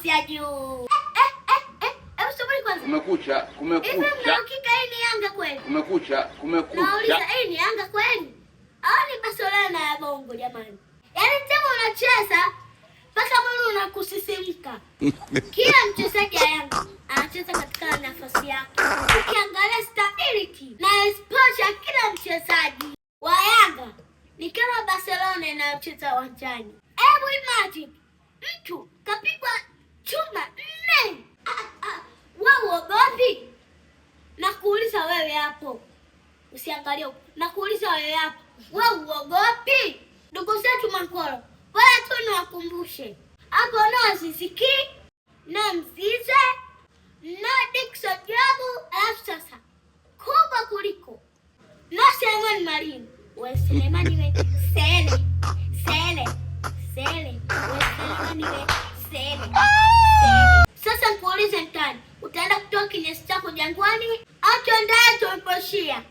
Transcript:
nafasi ya juu. Subiri kwanza. Kumekucha. Hivi mnaukika hii ni Yanga kweli? Kumekucha. Nauliza hii ni Yanga kweli? Au ni Barcelona ya bongo jamani? Yaani timu unacheza mpaka mwili unakusisimka. Kila mchezaji wa Yanga anacheza katika nafasi yake. Ukiangalia stability na exposure ya kila mchezaji wa Yanga ni kama Barcelona inayocheza uwanjani. Hebu imagine mtu kapigwa chuma 4. Wewe uogopi? Nakuuliza wewe hapo. Usiangalie huko. Nakuuliza wewe hapo. Wewe uogopi? Ndugu zetu Mankolo, wala tu niwakumbushe. Hapo no Ziziki, no Mzize, no Dickson Jobu, alafu sasa kubwa kuliko no Selemani Mwalimu. Wewe Selemani we Sele. Wewe Selemani we Sele. Sasa nikuulize mtani, utaenda kutoa kinyesi chako Jangwani au tuendaye tulipoishia?